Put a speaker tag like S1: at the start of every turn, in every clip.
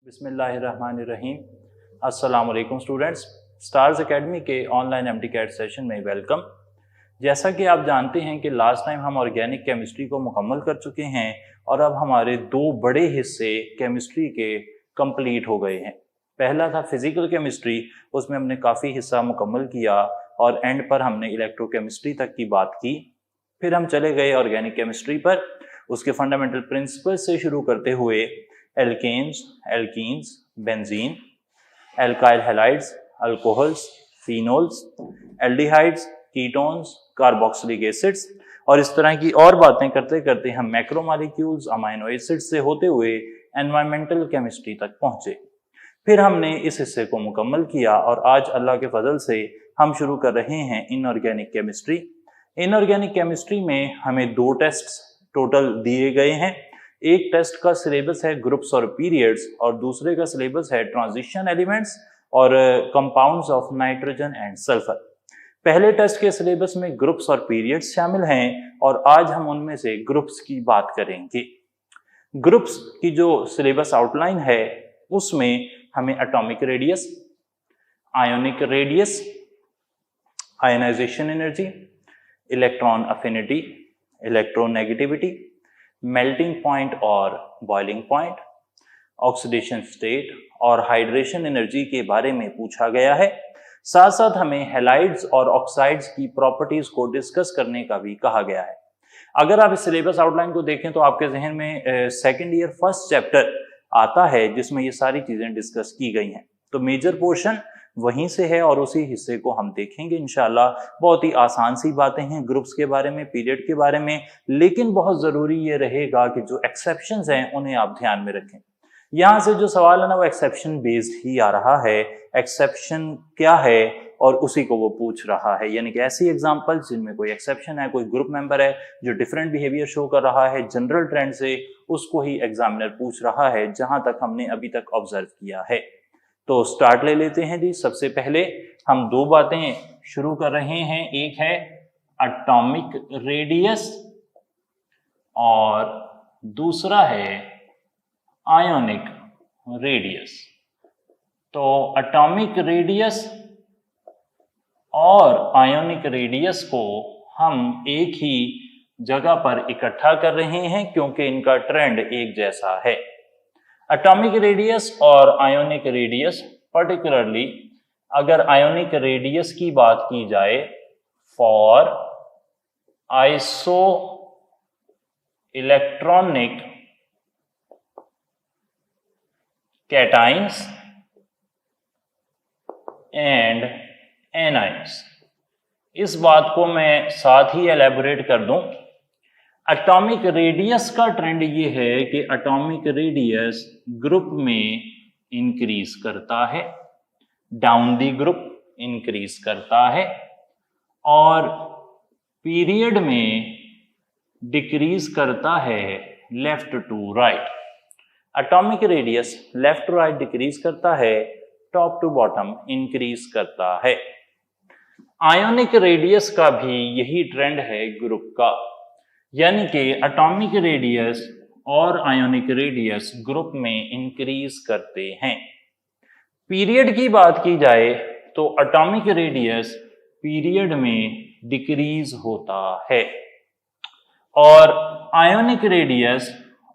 S1: बिस्मिल्लाहिर्रहमानिर्रहीम। अस्सलाम वालेकुम स्टूडेंट्स, स्टार्स एकेडमी के ऑनलाइन एमटीकैट सेशन में वेलकम। जैसा कि आप जानते हैं कि लास्ट टाइम हम ऑर्गेनिक केमिस्ट्री को मुकम्मल कर चुके हैं और अब हमारे दो बड़े हिस्से केमिस्ट्री के कंप्लीट हो गए हैं। पहला था फिजिकल केमिस्ट्री, उसमें हमने काफ़ी हिस्सा मुकम्मल किया और एंड पर हमने इलेक्ट्रोकेमिस्ट्री तक की बात की। फिर हम चले गए ऑर्गेनिक केमिस्ट्री पर, उसके फंडामेंटल प्रिंसिपल से शुरू करते हुए alkanes, alkenes, benzene, alkyl halides, alcohols, phenols, aldehydes, ketones, carboxylic acids और इस तरह की और बातें करते करते हम मैक्रोमॉलिक्यूल्स, अमाइनो एसिड्स से होते हुए एनवायरमेंटल केमिस्ट्री तक पहुंचे। फिर हमने इस हिस्से को मुकम्मल किया और आज अल्लाह के फजल से हम शुरू कर रहे हैं इनऑर्गेनिक केमिस्ट्री। इनऑर्गेनिक केमिस्ट्री में हमें दो टेस्ट टोटल दिए गए हैं। एक टेस्ट का सिलेबस है ग्रुप्स और पीरियड्स और दूसरे का सिलेबस है ट्रांजिशन एलिमेंट्स और compounds of nitrogen and sulphur. पहले टेस्ट के सिलेबस में ग्रुप्स और पीरियड्स शामिल हैं और आज हम उनमें से ग्रुप्स की बात करेंगे। ग्रुप्स की जो सिलेबस आउटलाइन है उसमें हमें atomic radius, ionic radius, ionization energy, electron affinity, electronegativity, melting point और बॉइलिंग पॉइंट, ऑक्सीडेशन स्टेट और हाइड्रेशन एनर्जी के बारे में पूछा गया है। साथ साथ हमें हैलाइड्स और ऑक्साइड्स की प्रॉपर्टीज को डिस्कस करने का भी कहा गया है। अगर आप इस सिलेबस आउटलाइन को देखें तो आपके जहन में सेकेंड ईयर फर्स्ट चैप्टर आता है जिसमें ये सारी चीजें डिस्कस की गई हैं। तो मेजर पोर्शन वहीं से है और उसी हिस्से को हम देखेंगे इंशाल्लाह। बहुत ही आसान सी बातें हैं ग्रुप्स के बारे में, पीरियड के बारे में, लेकिन बहुत ज़रूरी ये रहेगा कि जो एक्सेप्शंस हैं उन्हें आप ध्यान में रखें। यहाँ से जो सवाल है ना वो एक्सेप्शन बेस्ड ही आ रहा है। एक्सेप्शन क्या है और उसी को वो पूछ रहा है, यानी कि ऐसी एग्जाम्पल्स जिनमें कोई एक्सेप्शन है, कोई ग्रुप मेंबर है जो डिफरेंट बिहेवियर शो कर रहा है जनरल ट्रेंड से, उसको ही एग्जामिनर पूछ रहा है जहां तक हमने अभी तक ऑब्जर्व किया है। तो स्टार्ट ले लेते हैं जी। सबसे पहले हम दो बातें शुरू कर रहे हैं, एक है एटॉमिक रेडियस और दूसरा है आयोनिक रेडियस। तो एटॉमिक रेडियस और आयोनिक रेडियस को हम एक ही जगह पर इकट्ठा कर रहे हैं क्योंकि इनका ट्रेंड एक जैसा है। एटॉमिक रेडियस और आयोनिक रेडियस, पर्टिकुलरली अगर आयोनिक रेडियस की बात की जाए for iso electronic cations and anions, इस बात को मैं साथ ही एलैबोरेट कर दूं। एटॉमिक रेडियस का ट्रेंड ये है कि एटॉमिक रेडियस ग्रुप में इंक्रीज करता है, डाउन दी ग्रुप इंक्रीज करता है और पीरियड में डिक्रीज करता है left to right. Atomic radius left to right decrease करता है, टॉप टू बॉटम इंक्रीज करता है। आयोनिक रेडियस का भी यही ट्रेंड है ग्रुप का, यानी कि एटॉमिक रेडियस और आयोनिक रेडियस ग्रुप में इंक्रीज करते हैं। पीरियड की बात की जाए तो एटॉमिक रेडियस पीरियड में डिक्रीज होता है और ionic radius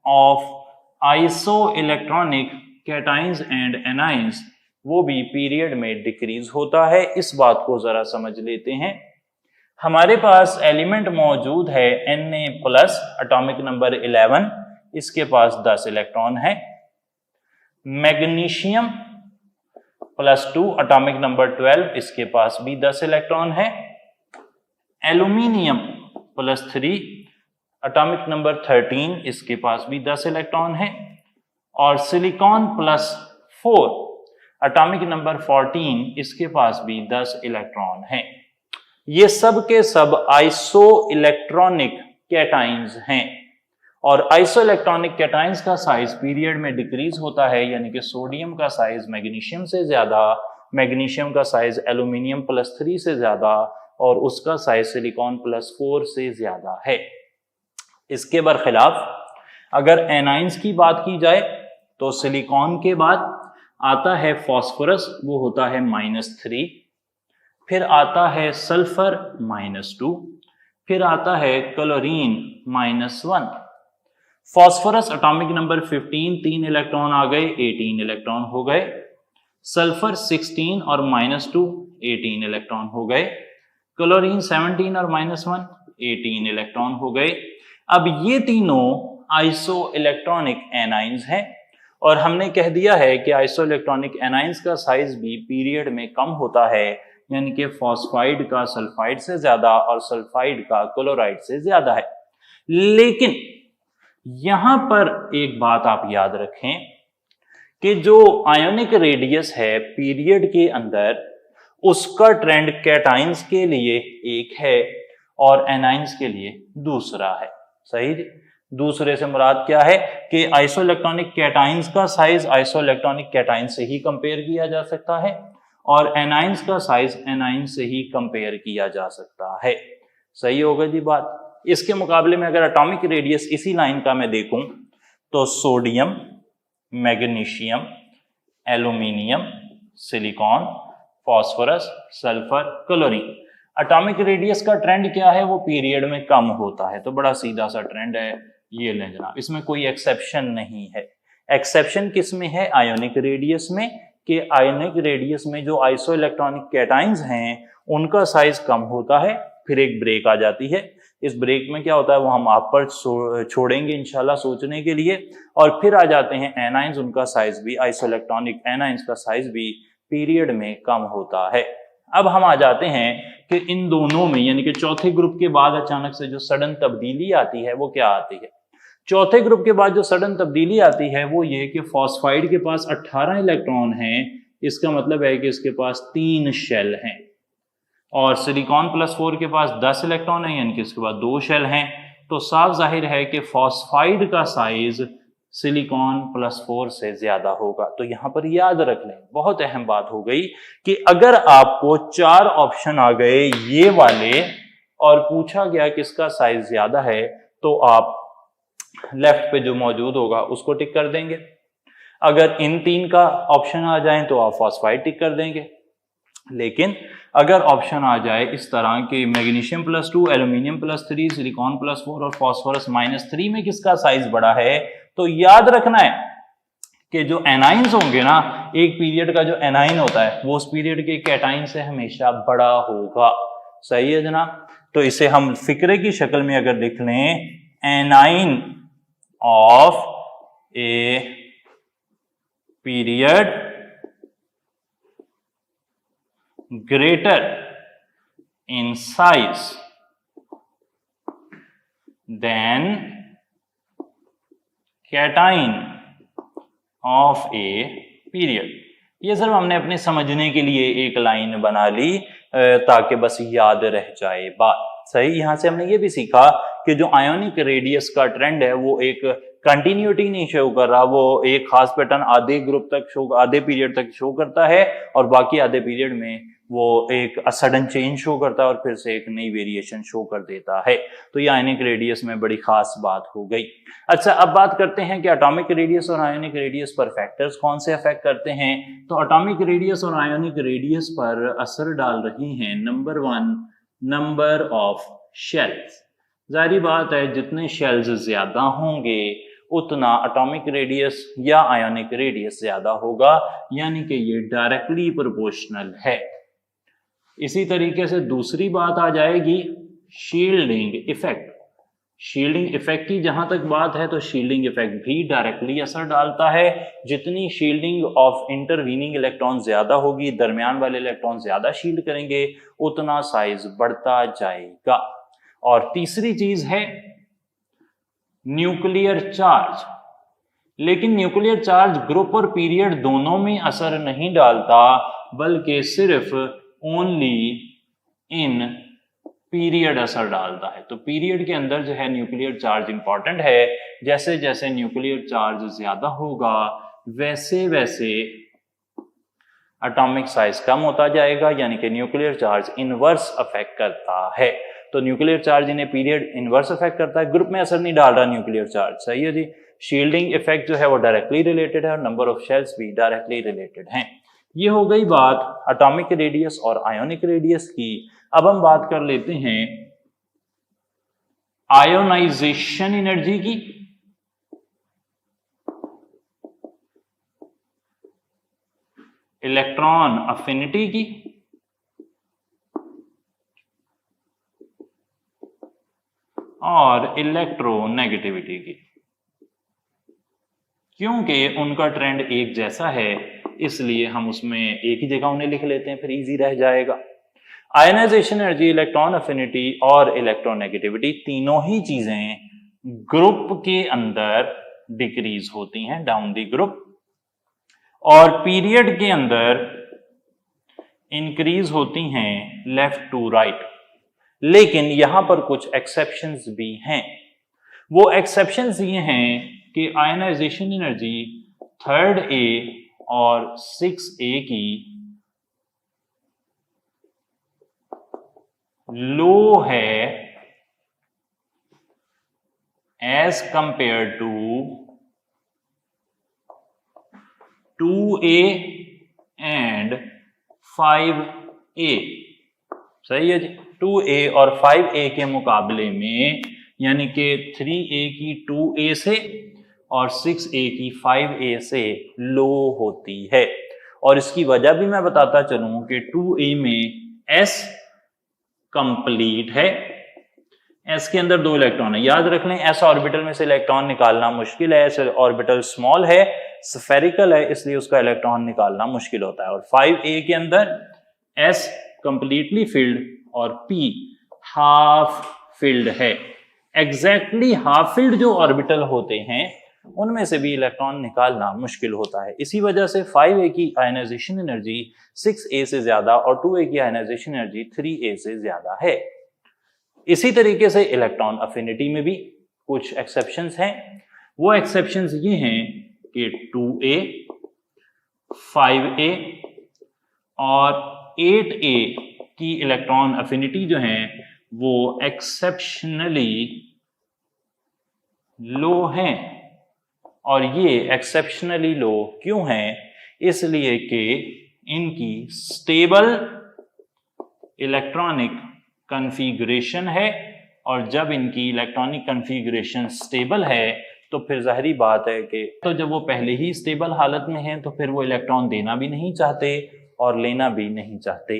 S1: of iso electronic cations and anions वो भी पीरियड में डिक्रीज होता है। इस बात को जरा समझ लेते हैं। हमारे पास एलिमेंट मौजूद है Na+, एटॉमिक नंबर 11, इसके पास 10 इलेक्ट्रॉन है। मैग्नीशियम +2, एटॉमिक नंबर 12, इसके पास भी 10 इलेक्ट्रॉन है। एल्यूमिनियम +3, एटॉमिक नंबर 13, इसके पास भी 10 इलेक्ट्रॉन है। और सिलिकॉन +4, एटॉमिक नंबर 14, इसके पास भी 10 इलेक्ट्रॉन है। ये सब के सब आइसो इलेक्ट्रॉनिक कैटाइंस हैं और आइसो इलेक्ट्रॉनिक कैटाइंस का साइज पीरियड में डिक्रीज होता है, यानी कि सोडियम का साइज मैग्नीशियम से ज्यादा, मैग्नीशियम का साइज एल्यूमिनियम +3 से ज्यादा और उसका साइज सिलिकॉन +4 से ज्यादा है। इसके बरखिलाफ अगर एनाइंस की बात की जाए तो सिलिकॉन के बाद आता है फॉस्फोरस, वो होता है -3, फिर आता है सल्फर -2, फिर आता है chlorine -1। Phosphorus atomic number 15, 3 electron आ गए, 18 इलेक्ट्रॉन हो गए। सल्फर 16 और -2, 18 इलेक्ट्रॉन हो गए। क्लोरीन 17 और -1, 18 इलेक्ट्रॉन हो गए। अब ये तीनों आइसो इलेक्ट्रॉनिक एनाइंस हैं और हमने कह दिया है कि आइसो इलेक्ट्रॉनिक एनाइंस का साइज भी पीरियड में कम होता है, यानी कि फॉस्फाइड का सल्फाइड से ज्यादा और सल्फाइड का क्लोराइड से ज्यादा है। लेकिन यहां पर एक बात आप याद रखें कि जो आयोनिक रेडियस है पीरियड के अंदर, उसका ट्रेंड कैटाइंस के लिए एक है और एनाइंस के लिए दूसरा है। सही, दूसरे से मुराद क्या है कि आइसोइलेक्ट्रॉनिक कैटाइंस का साइज आइसोइलेक्ट्रॉनिक कैटाइंस से ही कंपेयर किया जा सकता है और एनाइंस का साइज एनाइंस से ही कंपेयर किया जा सकता है। सही होगा जी बात। इसके मुकाबले में अगर एटॉमिक रेडियस इसी लाइन का मैं देखूं तो sodium, magnesium, aluminium, silicon, phosphorus, sulphur, chlorine, atomic radius का ट्रेंड क्या है, वो पीरियड में कम होता है। तो बड़ा सीधा सा ट्रेंड है, ये लें जनाब, इसमें कोई एक्सेप्शन नहीं है। एक्सेप्शन किस में है? आयोनिक रेडियस में, कि आयोनिक रेडियस में जो आइसो इलेक्ट्रॉनिक कैटाइंस हैं उनका साइज कम होता है। फिर एक ब्रेक आ जाती है, इस ब्रेक में क्या होता है वो हम आप पर छोड़ेंगे इंशाल्लाह सोचने के लिए। और फिर आ जाते हैं एनाइंस, उनका साइज भी आइसोइलेक्ट्रॉनिक एनाइंस का साइज भी पीरियड में कम होता है। अब हम आ जाते हैं कि इन दोनों में यानी कि चौथे ग्रुप के बाद अचानक से जो सडन तब्दीली आती है वो क्या आती है? चौथे ग्रुप के बाद जो सडन तब्दीली आती है वो ये कि फॉस्फाइड के पास 18 इलेक्ट्रॉन हैं, इसका मतलब है कि इसके पास 3 शेल हैं, और सिलिकॉन +4 के पास 10 इलेक्ट्रॉन है, यानी कि इसके पास 2 शेल हैं। तो साफ जाहिर है कि फॉस्फाइड का साइज सिलिकॉन +4 से ज्यादा होगा। तो यहां पर याद रख लें, बहुत अहम बात हो गई कि अगर आपको 4 ऑप्शन आ गए ये वाले और पूछा गया किसका साइज ज्यादा है, तो आप लेफ्ट पे जो मौजूद होगा उसको टिक कर देंगे। अगर इन 3 का ऑप्शन आ जाए तो आप फॉस्फाइड टिक कर देंगे। लेकिन अगर ऑप्शन आ जाए इस तरह के मैग्नीशियम +2, एल्यूमिनियम +3, सिलिकॉन +4 और फॉस्फोरस -3 में किसका साइज बड़ा है, तो याद रखना है कि जो एनाइंस होंगे ना, एक पीरियड का जो एनाइन होता है वो उस पीरियड के कैटाइन से हमेशा बड़ा होगा। सही है जनाब। तो इसे हम फिक्रे की शक्ल में अगर लिख लें, A9 of a period greater in size than cation of a period। ये सिर्फ हमने अपने समझने के लिए एक लाइन बना ली ताकि बस याद रह जाए बात। सही। यहां से हमने ये भी सीखा कि जो आयोनिक रेडियस का ट्रेंड है वो एक कंटिन्यूटी नहीं शो कर रहा, वो एक खास पैटर्न आधे ग्रुप तक शो, आधे पीरियड तक शो करता है और बाकी आधे पीरियड में वो एक सडन चेंज शो करता है और फिर से एक नई वेरिएशन शो कर देता है। तो ये आयोनिक रेडियस में बड़ी खास बात हो गई। अच्छा, अब बात करते हैं कि एटॉमिक रेडियस और आयोनिक रेडियस पर फैक्टर्स कौन से अफेक्ट करते हैं। तो एटॉमिक रेडियस और आयोनिक रेडियस पर असर डाल रही हैं, नंबर 1, नंबर ऑफ शेल्स। जाहिर बात है जितने शेल्स ज्यादा होंगे उतना एटॉमिक रेडियस या आयोनिक रेडियस ज्यादा होगा, यानी कि ये डायरेक्टली प्रोपोर्शनल है। इसी तरीके से दूसरी बात आ जाएगी शील्डिंग इफेक्ट। शील्डिंग इफेक्ट की जहां तक बात है तो शील्डिंग इफेक्ट भी डायरेक्टली असर डालता है। जितनी शील्डिंग ऑफ इंटरवीनिंग इलेक्ट्रॉन ज्यादा होगी, दरमियान वाले इलेक्ट्रॉन ज्यादा शील्ड करेंगे, उतना साइज बढ़ता जाएगा। और तीसरी चीज है न्यूक्लियर चार्ज। लेकिन न्यूक्लियर चार्ज ग्रुप और पीरियड दोनों में असर नहीं डालता, बल्कि सिर्फ ओनली इन पीरियड असर डालता है। तो पीरियड के अंदर जो है न्यूक्लियर चार्ज इंपॉर्टेंट है। जैसे जैसे न्यूक्लियर चार्ज ज्यादा होगा वैसे वैसे एटॉमिक साइज कम होता जाएगा, यानी कि न्यूक्लियर चार्ज इनवर्स अफेक्ट करता है। तो न्यूक्लियर चार्ज इन्हें पीरियड इनवर्स इफेक्ट करता है, ग्रुप में असर नहीं डाल रहा न्यूक्लियर चार्ज। सही है जी। शील्डिंग इफेक्ट जो है वो डायरेक्टली रिलेटेड है और नंबर ऑफ शेल्स भी डायरेक्टली रिलेटेड हैं। ये हो गई बात एटॉमिक रेडियस और आयोनिक रेडियस की। अब हम बात कर लेते हैं आयोनाइजेशन एनर्जी की। इलेक्ट्रॉन अफिनिटी की और इलेक्ट्रोनेगेटिविटी की। क्योंकि उनका ट्रेंड एक जैसा है इसलिए हम उसमें एक ही जगह उन्हें लिख लेते हैं, फिर इजी रह जाएगा। आयनाइजेशन एनर्जी, इलेक्ट्रॉन अफिनिटी और इलेक्ट्रोनेगेटिविटी तीनों ही चीजें ग्रुप के अंदर डिक्रीज होती हैं, डाउन द ग्रुप, और पीरियड के अंदर इंक्रीज होती हैं लेफ्ट टू राइट। लेकिन यहां पर कुछ एक्सेप्शंस भी हैं। वो एक्सेप्शंस ये हैं कि आयनाइजेशन एनर्जी 3rd A और 6A की लो है as compared to 2A and 5A। सही है जी। 2A और 5A के मुकाबले में, यानी कि 3A की 2A से और 6A की 5A से लो होती है। और इसकी वजह भी मैं बताता चलूं कि 2A में S कंप्लीट है, S के अंदर 2 इलेक्ट्रॉन है। याद रख लें S ऑर्बिटल में से इलेक्ट्रॉन निकालना मुश्किल है, S ऑर्बिटल स्मॉल है, स्फेरिकल है, इसलिए उसका इलेक्ट्रॉन निकालना मुश्किल होता है। और 5A के अंदर S कंप्लीटली फिल्ड और P हाफ फिल्ड है। एग्जैक्टली हाफ फिल्ड जो ऑर्बिटल होते हैं उनमें से भी इलेक्ट्रॉन निकालना मुश्किल होता है। इसी वजह से 5A की आयनाइजेशन एनर्जी 6A से ज्यादा और 2A की आयनाइजेशन एनर्जी 3A से ज्यादा है। इसी तरीके से इलेक्ट्रॉन अफिनिटी में भी कुछ एक्सेप्शंस हैं। वो एक्सेप्शंस ये हैं कि 2A, 5A और 8A की इलेक्ट्रॉन अफिनिटी जो है वो एक्सेप्शनली लो हैं। और ये एक्सेप्शनली लो क्यों हैं? इसलिए कि इनकी स्टेबल इलेक्ट्रॉनिक कन्फिगरेशन है, और जब इनकी इलेक्ट्रॉनिक कन्फिगरेशन स्टेबल है तो फिर जाहिर बात है कि तो जब वो पहले ही स्टेबल हालत में हैं तो फिर वो इलेक्ट्रॉन देना भी नहीं चाहते और लेना भी नहीं चाहते।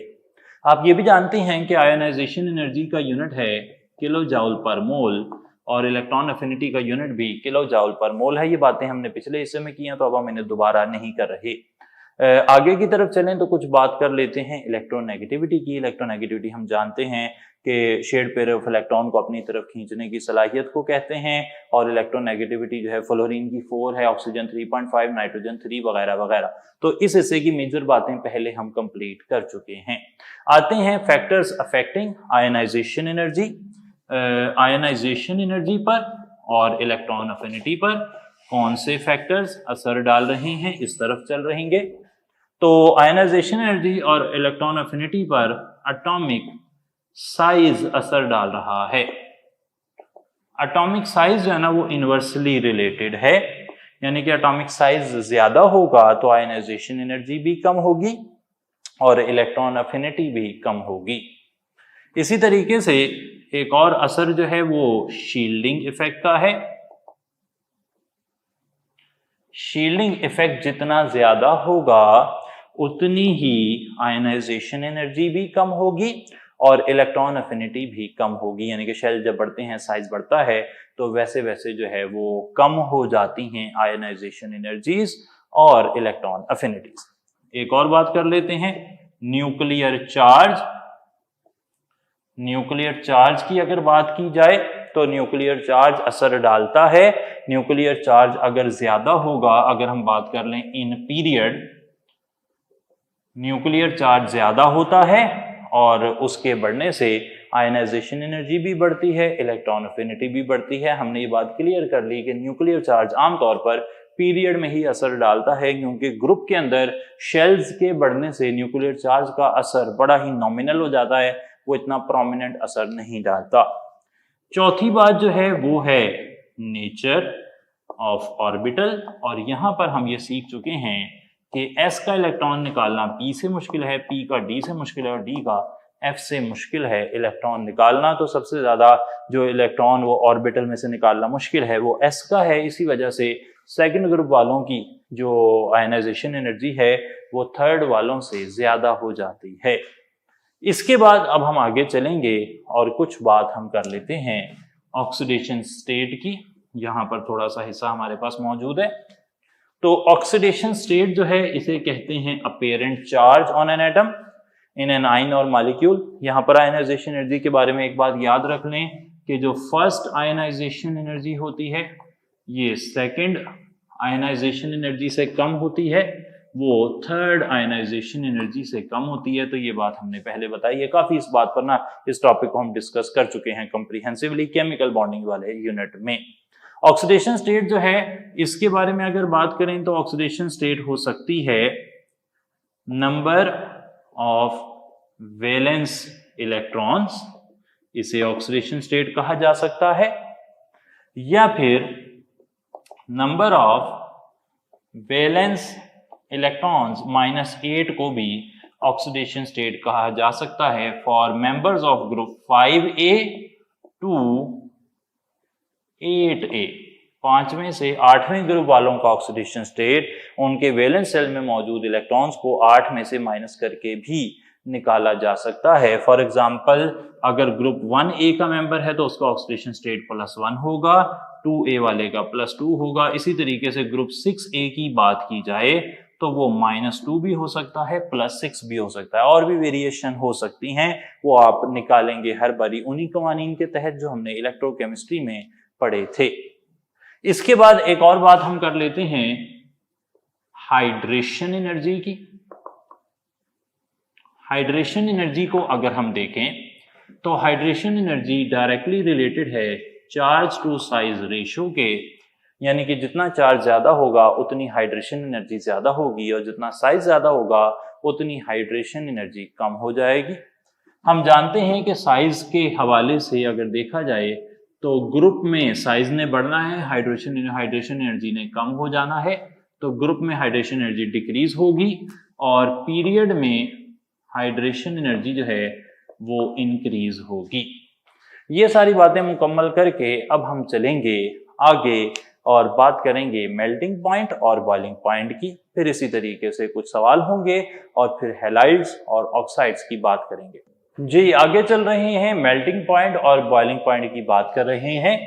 S1: आप ये भी जानते हैं कि आयोनाइजेशन एनर्जी का यूनिट है किलो जाउल पर मोल और इलेक्ट्रॉन अफिनिटी का यूनिट भी किलो जाउल पर मोल है। ये बातें हमने पिछले हिस्से में की हैं तो अब हम इन्हें दोबारा नहीं कर रहे। आगे की तरफ चलें तो कुछ बात कर लेते हैं इलेक्ट्रोनेगेटिविटी की। इलेक्ट्रोनेगेटिविटी हम जानते हैं कि शेड पेयर ऑफ इलेक्ट्रॉन को अपनी तरफ खींचने की सलाहियत को कहते हैं, और इलेक्ट्रोनेगेटिविटी जो है फ्लोरीन की 4 है, ऑक्सीजन 3.5, नाइट्रोजन 3 वगैरह वगैरह। तो इस हिस्से की मेजर बातें पहले हम कंप्लीट कर चुके हैं। आते हैं factors affecting ionization energy. Ionization energy पर और इलेक्ट्रॉन अफिनिटी पर कौन से फैक्टर्स असर डाल रहे हैं, इस तरफ चल रहेंगे। तो आयनाइजेशन एनर्जी और इलेक्ट्रॉन अफिनिटी पर एटॉमिक साइज असर डाल रहा है। एटॉमिक साइज जो है ना वो इनवर्सली रिलेटेड है, यानी कि एटॉमिक साइज ज्यादा होगा तो आयनाइजेशन एनर्जी भी कम होगी और इलेक्ट्रॉन अफिनिटी भी कम होगी। इसी तरीके से एक और असर जो है वो शील्डिंग इफेक्ट का है। शील्डिंग इफेक्ट जितना ज्यादा होगा उतनी ही आयनाइजेशन एनर्जी भी कम होगी और इलेक्ट्रॉन अफिनिटी भी कम होगी, यानी कि शेल जब बढ़ते हैं, साइज बढ़ता है तो वैसे वैसे जो है वो कम हो जाती हैं आयनाइजेशन एनर्जीज और इलेक्ट्रॉन अफिनिटीज। एक और बात कर लेते हैं न्यूक्लियर चार्ज। न्यूक्लियर चार्ज की अगर बात की जाए तो न्यूक्लियर चार्ज असर डालता है। न्यूक्लियर चार्ज अगर ज्यादा होगा, अगर हम बात कर लें इन पीरियड, न्यूक्लियर चार्ज ज्यादा होता है और उसके बढ़ने से आयनाइजेशन एनर्जी भी बढ़ती है, इलेक्ट्रॉन अफिनिटी भी बढ़ती है। हमने ये बात क्लियर कर ली कि न्यूक्लियर चार्ज आमतौर पर पीरियड में ही असर डालता है, क्योंकि ग्रुप के अंदर शेल्स के बढ़ने से न्यूक्लियर चार्ज का असर बड़ा ही नॉमिनल हो जाता है। वो इतना प्रोमिनेंट असर नहीं डालता। चौथी बात जो है वो है नेचर ऑफ ऑर्बिटल, और यहां पर हम ये सीख चुके हैं कि s का इलेक्ट्रॉन निकालना p से मुश्किल है, p का d से मुश्किल है और d का f से मुश्किल है इलेक्ट्रॉन निकालना। तो सबसे ज्यादा जो इलेक्ट्रॉन वो ऑर्बिटल में से निकालना मुश्किल है वो s का है। इसी वजह से सेकंड ग्रुप वालों की जो आयनाइजेशन एनर्जी है वो थर्ड वालों से ज्यादा हो जाती है। इसके बाद अब हम आगे चलेंगे और कुछ बात हम कर लेते हैं ऑक्सीडेशन स्टेट की। यहाँ पर थोड़ा सा हिस्सा हमारे पास मौजूद है। तो ऑक्सीडेशन स्टेट जो है इसे कहते हैं apparent charge on an atom in an ion और मॉलिक्यूल। यहाँ पर आयनाइजेशन एनर्जी के बारे में एक बात याद रख लें कि जो फर्स्ट आयनाइजेशन एनर्जी होती है ये सेकंड आयनाइजेशन एनर्जी से कम होती है, वो थर्ड आयनाइजेशन एनर्जी से कम होती है। तो ये बात हमने पहले बताई है। काफी इस बात पर ना इस टॉपिक को हम डिस्कस कर चुके हैं कंप्रीहेंसिवली केमिकल बॉन्डिंग वाले यूनिट में। ऑक्सीडेशन स्टेट जो है इसके बारे में अगर बात करें तो ऑक्सीडेशन स्टेट हो सकती है नंबर ऑफ वैलेंस इलेक्ट्रॉन्स, इसे ऑक्सीडेशन स्टेट कहा जा सकता है, या फिर नंबर ऑफ वैलेंस इलेक्ट्रॉन्स -8 को भी ऑक्सीडेशन स्टेट कहा जा सकता है for members of group 5A to 8A। 5वें से 8वें ग्रुप वालों का ऑक्सीडेशन स्टेट उनके वैलेंस शेल में मौजूद इलेक्ट्रॉन्स को 8 में से माइनस करके भी निकाला जा सकता है। फॉर एग्जांपल अगर ग्रुप 1A का मेंबर है तो उसका ऑक्सीडेशन स्टेट +1 होगा, 2A वाले का +2 होगा। इसी तरीके से ग्रुप 6A की बात की जाए तो वो -2 भी हो सकता है, +6 भी हो सकता है, और भी वेरिएशन हो सकती हैं। वो आप निकालेंगे हर बारी उन्हीं कवानीन के तहत जो हमने इलेक्ट्रोकेमिस्ट्री में पढ़े थे। इसके बाद एक और बात हम कर लेते हैं हाइड्रेशन एनर्जी की। हाइड्रेशन एनर्जी को अगर हम देखें तो हाइड्रेशन एनर्जी डायरेक्टली रिलेटेड है चार्ज टू साइज रेशियो के, यानी कि जितना चार्ज ज्यादा होगा उतनी हाइड्रेशन एनर्जी ज्यादा होगी, और जितना साइज ज्यादा होगा उतनी हाइड्रेशन एनर्जी कम हो जाएगी। हम जानते हैं कि साइज के हवाले से अगर देखा जाए तो ग्रुप में साइज ने बढ़ना है, हाइड्रेशन एनर्जी ने कम हो जाना है। तो ग्रुप में हाइड्रेशन एनर्जी डिक्रीज होगी और पीरियड में हाइड्रेशन एनर्जी जो है वो इंक्रीज होगी। ये सारी बातें मुकम्मल करके अब हम चलेंगे आगे और बात करेंगे मेल्टिंग पॉइंट और बॉइलिंग पॉइंट की। फिर इसी तरीके से कुछ सवाल होंगे और फिर हैलाइड्स और ऑक्साइड्स की बात करेंगे। जी आगे चल रहे हैं, मेल्टिंग पॉइंट और बॉइलिंग पॉइंट की बात कर रहे हैं।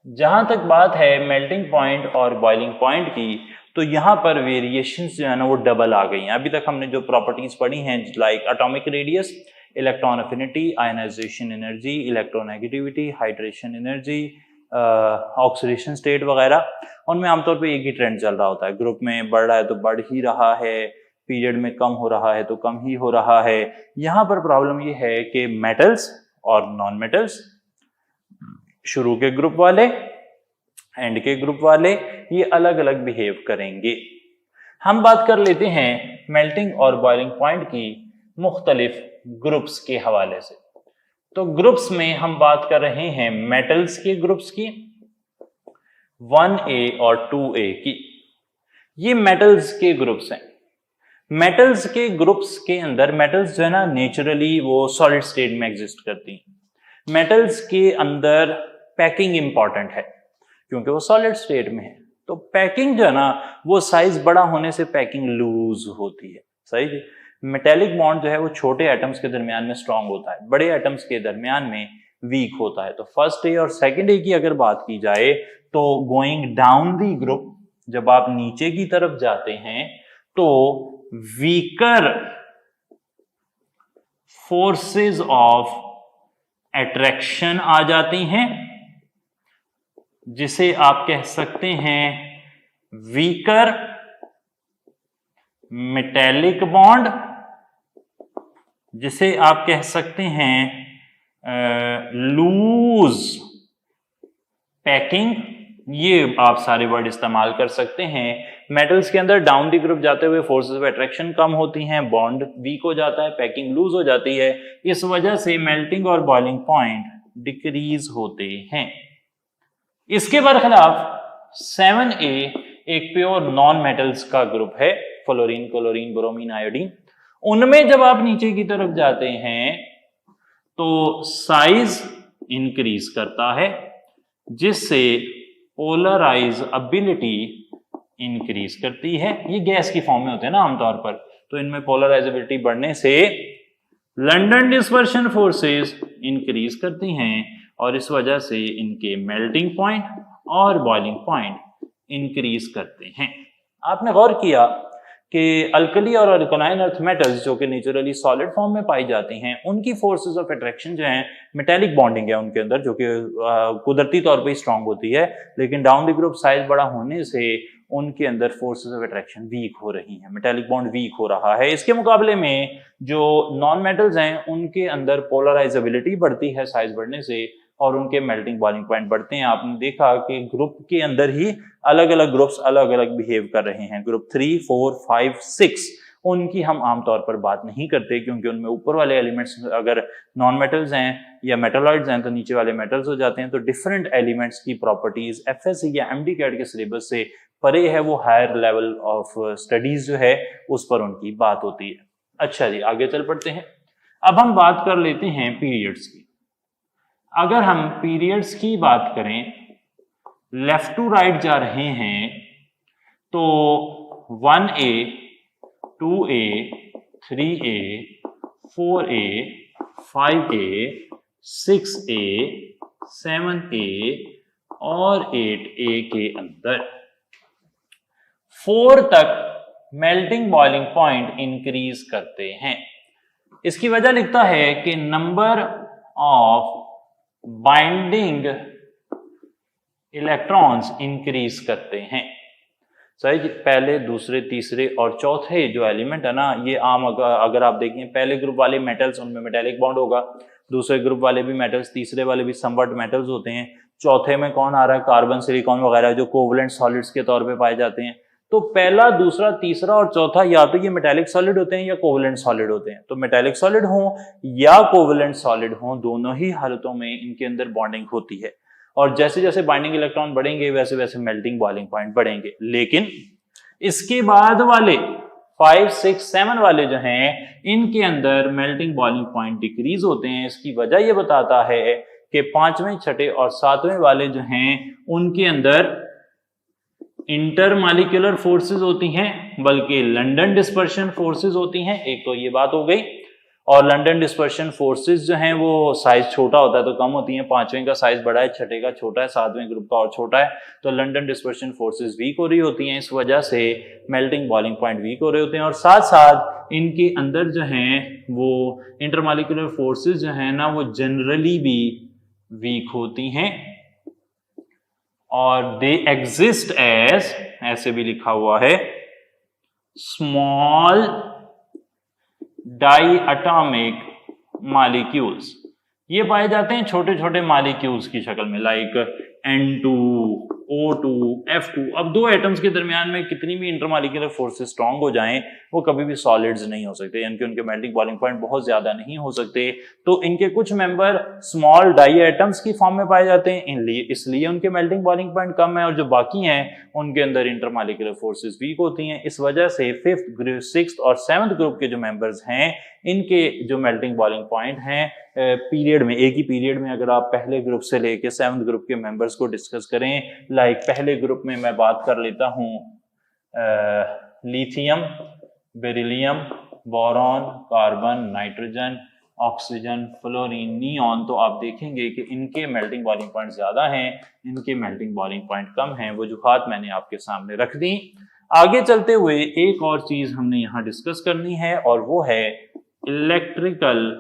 S1: जहां तक बात है मेल्टिंग पॉइंट और बॉइलिंग पॉइंट की, तो यहां पर वेरिएशंस जो है ना वो डबल आ गई हैं। अभी तक हमने जो प्रॉपर्टीज पढ़ी हैं like atomic radius, electron affinity, ionization energy, electronegativity, hydration energy, oxidation state वगैरह, उनमें आमतौर पे एक ही ट्रेंड चल रहा होता है। ग्रुप में बढ़ रहा है तो बढ़ ही रहा है, पीरियड में कम हो रहा है तो कम ही हो रहा है। यहाँ पर प्रॉब्लम ये है कि मेटल्स और नॉन मेटल्स, शुरू के ग्रुप वाले एंड के ग्रुप वाले, ये अलग अलग बिहेव करेंगे। हम बात कर लेते हैं मेल्टिंग और बॉइलिंग पॉइंट की मुख्तलिफ ग्रुप्स के हवाले से। तो ग्रुप्स में हम बात कर रहे हैं मेटल्स के ग्रुप्स की, 1A और 2A की। ये मेटल्स के ग्रुप्स हैं। मेटल्स के ग्रुप्स के अंदर मेटल्स जो है ना नेचुरली वो सॉलिड स्टेट में एग्जिस्ट करती हैं। मेटल्स के अंदर पैकिंग इंपॉर्टेंट है क्योंकि वो सॉलिड स्टेट में है। तो पैकिंग जो है ना वो साइज बड़ा होने से पैकिंग लूज होती है। सही जी। मेटेलिक बॉन्ड जो है वो छोटे एटम्स के दरमियान में स्ट्रांग होता है, बड़े एटम्स के दरमियान में वीक होता है। तो फर्स्ट ए और सेकंड ए की अगर बात की जाए तो गोइंग डाउन दी ग्रुप, जब आप नीचे की तरफ जाते हैं तो वीकर फोर्सेस ऑफ अट्रैक्शन आ जाती हैं, जिसे आप कह सकते हैं वीकर मेटेलिक बॉन्ड, जिसे आप कह सकते हैं लूज पैकिंग ये आप सारे वर्ड इस्तेमाल कर सकते हैं। मेटल्स के अंदर डाउन द ग्रुप जाते हुए फोर्सेस ऑफ अट्रैक्शन कम होती हैं, बॉन्ड वीक हो जाता है, पैकिंग लूज हो जाती है, इस वजह से मेल्टिंग और बॉइलिंग पॉइंट डिक्रीज होते हैं। इसके बरखिलाफ 7A एक प्योर नॉन मेटल्स का ग्रुप है, फ्लोरीन, क्लोरीन, ब्रोमीन, आयोडीन। उनमें जब आप नीचे की तरफ जाते हैं तो साइज इंक्रीज करता है, जिससे पोलराइजेबिलिटी इंक्रीज करती है। ये गैस की फॉर्म में होते हैं ना आमतौर पर, तो इनमें पोलराइजेबिलिटी बढ़ने से लंडन डिस्पर्शन फोर्सेस इंक्रीज करती हैं और इस वजह से इनके मेल्टिंग पॉइंट और बॉइलिंग पॉइंट इंक्रीज करते हैं। आपने गौर किया कि अल्कली और अल्कलाइन अर्थ मेटल्स जो कि नेचुरली सॉलिड फॉर्म में पाई जाती हैं, उनकी फोर्सेस ऑफ अट्रैक्शन जो हैं मेटेलिक बॉन्डिंग है उनके अंदर, जो कि कुदरती तौर पे स्ट्रांग होती है, लेकिन डाउन द ग्रुप साइज बड़ा होने से उनके अंदर फोर्सेस ऑफ अट्रैक्शन वीक हो रही हैं, मेटेलिक बॉन्ड वीक हो रहा है। इसके मुकाबले में जो नॉन मेटल्स हैं उनके अंदर पोलराइजेबिलिटी बढ़ती है साइज बढ़ने से और उनके मेल्टिंग बॉइलिंग पॉइंट बढ़ते हैं। आपने देखा कि ग्रुप के अंदर ही अलग अलग ग्रुप्स अलग अलग बिहेव कर रहे हैं। ग्रुप 3, 4, 5, 6 उनकी हम आमतौर पर बात नहीं करते, क्योंकि उनमें ऊपर वाले एलिमेंट्स अगर नॉन मेटल्स हैं या मेटलॉइड्स हैं तो नीचे वाले मेटल्स हो जाते हैं। तो डिफरेंट एलिमेंट्स की प्रॉपर्टीज एफएससी या एमडी कैट के सिलेबस से परे है, वो हायर लेवल ऑफ स्टडीज जो है उस पर उनकी बात होती है। अच्छा जी, आगे चल पड़ते हैं। अब हम बात कर लेते हैं पीरियड्स की। अगर हम पीरियड्स की बात करें, लेफ्ट टू राइट जा रहे हैं तो 1A, 2A, 3A, 4A, 5A, 6A, 7A और 8A के अंदर 4 तक मेल्टिंग बॉइलिंग पॉइंट इंक्रीज करते हैं। इसकी वजह लिखता है कि number of binding electrons increase करते हैं। सही, पहले, दूसरे, तीसरे और चौथे जो एलिमेंट है ना, ये आम अगर आप देखें, पहले ग्रुप वाले मेटल्स उनमें मेटेलिक बॉन्ड होगा, दूसरे ग्रुप वाले भी मेटल्स, तीसरे वाले भी समवट मेटल्स होते हैं, चौथे में कौन आ रहा है, कार्बन, सिलिकॉन वगैरह जो कोवलेंट सॉलिड्स के तौर पे पाए जाते हैं। तो पहला, दूसरा, तीसरा और चौथा या तो ये मेटेलिक सॉलिड होते हैं या कोवलेंट सॉलिड होते हैं। तो मेटेलिक सॉलिड हो या कोवलेंट सॉलिड हो, दोनों ही हालतों में इनके अंदर बॉन्डिंग होती है और जैसे जैसे बाइंडिंग इलेक्ट्रॉन बढ़ेंगे वैसे वैसे मेल्टिंग बॉइलिंग पॉइंट बढ़ेंगे। लेकिन इसके बाद वाले 5, 6, 7 वाले जो हैं, इनके अंदर मेल्टिंग बॉइलिंग पॉइंट डिक्रीज होते हैं। इसकी वजह ये बताता है कि 5वें, 6ठे और 7वें वाले जो हैं उनके अंदर इंटरमॉलिक्यूलर फोर्सेस होती हैं, बल्कि लंडन डिस्पर्शन फोर्सेस होती हैं। एक तो ये बात हो गई, और लंडन डिस्पर्शन फोर्सेस जो हैं वो साइज छोटा होता है तो कम होती हैं। 5वें का साइज बड़ा है, 6ठे का छोटा है, 7वें ग्रुप का और छोटा है, तो लंडन डिस्पर्शन फोर्सेस वीक हो रही होती हैं। इस वजह से मेल्टिंग बॉइलिंग पॉइंट वीक हो रहे होते हैं और साथ साथ इनके अंदर जो हैं वो इंटरमॉलिक्यूलर फोर्सेस जो हैं ना, वो जनरली भी वीक होती हैं और दे एग्जिस्ट एज, ऐसे भी लिखा हुआ है, स्मॉल डाइएटॉमिक मॉलिक्यूल्स। ये पाए जाते हैं छोटे छोटे मॉलिक्यूल्स की शक्ल में, लाइक N2, O2, F2। अब दो एटम्स के दरमियान में कितनी भी इंटरमॉलिक्यूलर फोर्सेस स्ट्रांग हो जाएं, वो कभी भी सॉलिड्स नहीं हो सकते, यानी कि उनके मेल्टिंग बॉइलिंग पॉइंट बहुत ज्यादा नहीं हो सकते। तो इनके कुछ मेंबर स्मॉल डाई एटम्स की फॉर्म में पाए जाते हैं, इसलिए उनके मेल्टिंग बॉइलिंग पॉइंट कम है, और जो बाकी हैं उनके अंदर इंटरमॉलिक्यूलर फोर्सेस वीक होती हैं। इस वजह से 5th, 6th और 7th ग्रुप के जो मेंबर्स हैं, इनके जो मेल्टिंग बॉइलिंग पॉइंट हैं पीरियड में, एक ही पीरियड में अगर आप पहले ग्रुप से लेके 7th ग्रुप के मेंबर्स को डिस्कस करें, लाइक पहले ग्रुप में मैं बात कर लेता हूं lithium, beryllium, boron, carbon, nitrogen, oxygen, fluorine, neon, तो आप देखेंगे कि इनके मेल्टिंग बॉइलिंग पॉइंट ज्यादा हैं, इनके मेल्टिंग बॉइलिंग पॉइंट कम हैं। वजूहात मैंने आपके सामने रख दी। आगे चलते हुए एक और चीज हमने यहां डिस्कस करनी है और वो है इलेक्ट्रिकल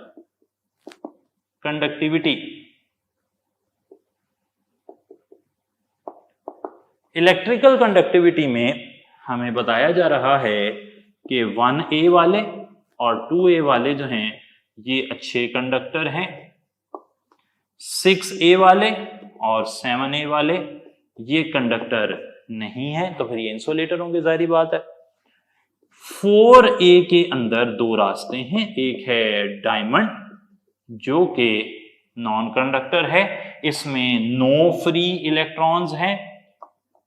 S1: कंडक्टिविटी। इलेक्ट्रिकल कंडक्टिविटी में हमें बताया जा रहा है कि 1A वाले और 2A वाले जो हैं ये अच्छे कंडक्टर हैं, 6A वाले और 7A वाले ये कंडक्टर नहीं है, तो फिर ये इंसुलेटर होंगे, जाहिर बात है। 4a के अंदर दो रास्ते हैं, एक है डायमंड जो कि नॉन कंडक्टर है, इसमें नो फ्री इलेक्ट्रॉन्स हैं,